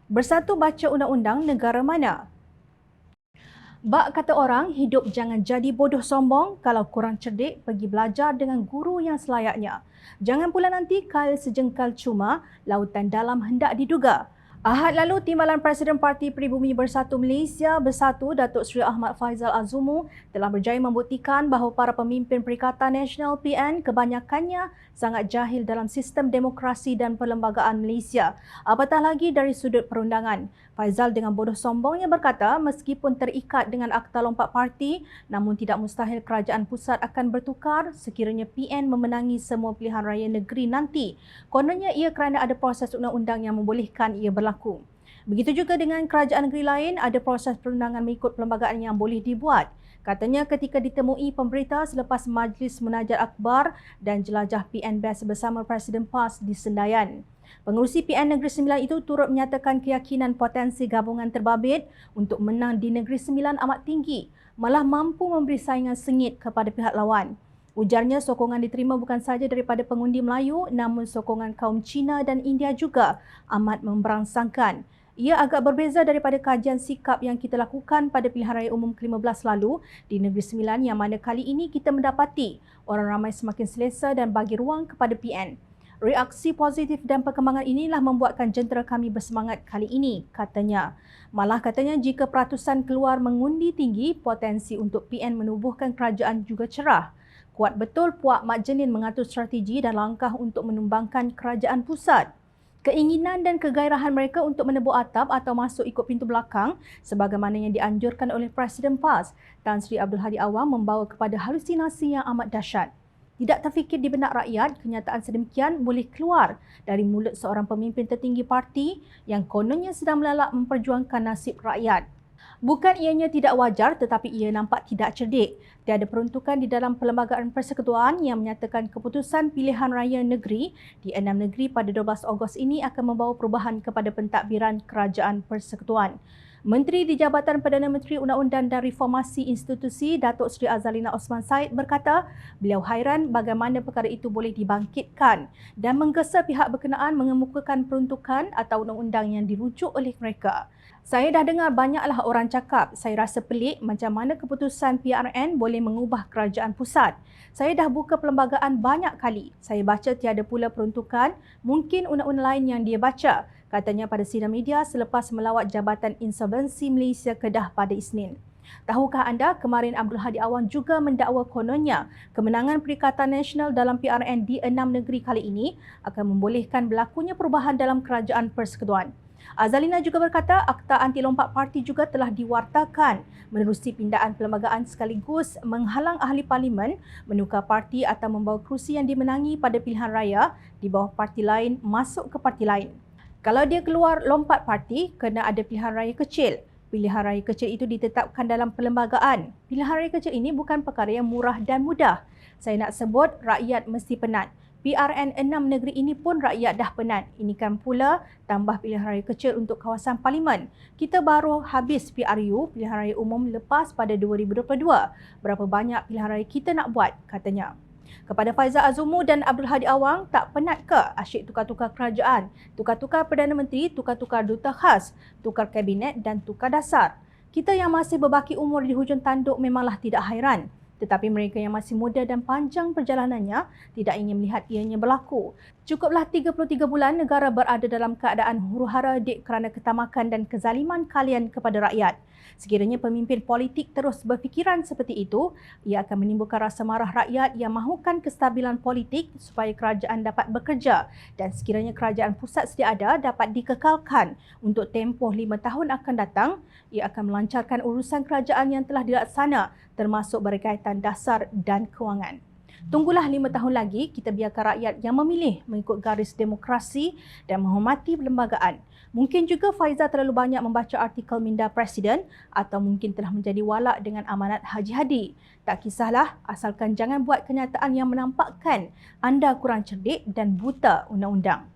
Bersatu baca undang-undang negara mana? Bak kata orang, hidup jangan jadi bodoh sombong. Kalau kurang cerdik, pergi belajar dengan guru yang selayaknya. Jangan pula nanti kail sejengkal cuma, lautan dalam hendak diduga. Ahad lalu, Timbalan Presiden Parti Pribumi Bersatu Malaysia Bersatu, Datuk Seri Ahmad Faizal Azumu telah berjaya membuktikan bahawa para pemimpin Perikatan Nasional PN kebanyakannya sangat jahil dalam sistem demokrasi dan perlembagaan Malaysia. Apatah lagi dari sudut perundangan. Faizal dengan bodoh sombongnya berkata, meskipun terikat dengan Akta Lompat Parti, namun tidak mustahil kerajaan pusat akan bertukar sekiranya PN memenangi semua pilihan raya negeri nanti. Kononnya ia kerana ada proses undang-undang yang membolehkan ia berlaku. Begitu juga dengan kerajaan negeri lain, ada proses perundangan mengikut perlembagaan yang boleh dibuat. Katanya ketika ditemui pemberita selepas Majlis Munajat Akbar dan jelajah PN Best bersama Presiden PAS di Sendayan. Pengerusi PN Negeri Sembilan itu turut menyatakan keyakinan potensi gabungan terbabit untuk menang di Negeri Sembilan amat tinggi, malah mampu memberi saingan sengit kepada pihak lawan. Ujarnya sokongan diterima bukan sahaja daripada pengundi Melayu, namun sokongan kaum Cina dan India juga amat memberangsangkan. Ia agak berbeza daripada kajian sikap yang kita lakukan pada pilihan raya umum ke-15 lalu di Negeri Sembilan yang mana kali ini kita mendapati orang ramai semakin selesa dan bagi ruang kepada PN. Reaksi positif dan perkembangan inilah membuatkan jentera kami bersemangat kali ini, katanya. Malah katanya jika peratusan keluar mengundi tinggi, potensi untuk PN menubuhkan kerajaan juga cerah. Kuat betul Puak Mat Jenin mengatur strategi dan langkah untuk menumbangkan kerajaan pusat. Keinginan dan kegairahan mereka untuk menebuk atap atau masuk ikut pintu belakang sebagaimana yang dianjurkan oleh Presiden PAS, Tan Sri Abdul Hadi Awang membawa kepada halusinasi yang amat dahsyat. Tidak terfikir di benak rakyat, kenyataan sedemikian boleh keluar dari mulut seorang pemimpin tertinggi parti yang kononnya sedang melalak memperjuangkan nasib rakyat. Bukan ianya tidak wajar tetapi ia nampak tidak cerdik. Tiada peruntukan di dalam Perlembagaan Persekutuan yang menyatakan keputusan pilihan raya negeri di 6 negeri pada 12 Ogos ini akan membawa perubahan kepada pentadbiran Kerajaan Persekutuan. Menteri di Jabatan Perdana Menteri Undang-Undang dan Reformasi Institusi Datuk Seri Azalina Osman Said berkata beliau hairan bagaimana perkara itu boleh dibangkitkan dan menggesa pihak berkenaan mengemukakan peruntukan atau undang-undang yang dirujuk oleh mereka. Saya dah dengar banyaklah orang cakap, saya rasa pelik macam mana keputusan PRN boleh mengubah kerajaan pusat. Saya dah buka perlembagaan banyak kali. Saya baca tiada pula peruntukan, mungkin undang-undang lain yang dia baca, katanya pada sidang media selepas melawat Jabatan Insolvensi Malaysia Kedah pada Isnin. Tahukah anda, kemarin Abdul Hadi Awang juga mendakwa kononnya kemenangan Perikatan Nasional dalam PRN di 6 negeri kali ini akan membolehkan berlakunya perubahan dalam kerajaan persekutuan. Azalina juga berkata Akta Anti Lompat Parti juga telah diwartakan menerusi pindaan perlembagaan sekaligus menghalang ahli parlimen menukar parti atau membawa kerusi yang dimenangi pada pilihan raya di bawah parti lain masuk ke parti lain. Kalau dia keluar lompat parti, kena ada pilihan raya kecil. Pilihan raya kecil itu ditetapkan dalam perlembagaan. Pilihan raya kecil ini bukan perkara yang murah dan mudah. Saya nak sebut rakyat mesti penat. PRN 6 negeri ini pun rakyat dah penat. Ini kan pula tambah pilihan raya kecil untuk kawasan parlimen. Kita baru habis PRU, pilihan raya umum lepas pada 2022. Berapa banyak pilihan raya kita nak buat, katanya. Kepada Faizal Azumu dan Abdul Hadi Awang, tak penat ke asyik tukar-tukar kerajaan? Tukar-tukar Perdana Menteri, tukar-tukar duta khas, tukar kabinet dan tukar dasar. Kita yang masih berbaki umur di hujung tanduk memanglah tidak hairan. Tetapi mereka yang masih muda dan panjang perjalanannya tidak ingin melihat ianya berlaku. Cukuplah 33 bulan negara berada dalam keadaan huru-hara kerana ketamakan dan kezaliman kalian kepada rakyat. Sekiranya pemimpin politik terus berfikiran seperti itu, ia akan menimbulkan rasa marah rakyat yang mahukan kestabilan politik supaya kerajaan dapat bekerja dan sekiranya kerajaan pusat sedia ada dapat dikekalkan untuk tempoh 5 tahun akan datang, ia akan melancarkan urusan kerajaan yang telah dilaksana termasuk berkaitan dasar dan kewangan. Tunggulah 5 tahun lagi, kita biarkan rakyat yang memilih mengikut garis demokrasi dan menghormati perlembagaan. Mungkin juga Faizal terlalu banyak membaca artikel minda Presiden atau mungkin telah menjadi walak dengan amanat Haji Hadi. Tak kisahlah, asalkan jangan buat kenyataan yang menampakkan anda kurang cerdik dan buta undang-undang.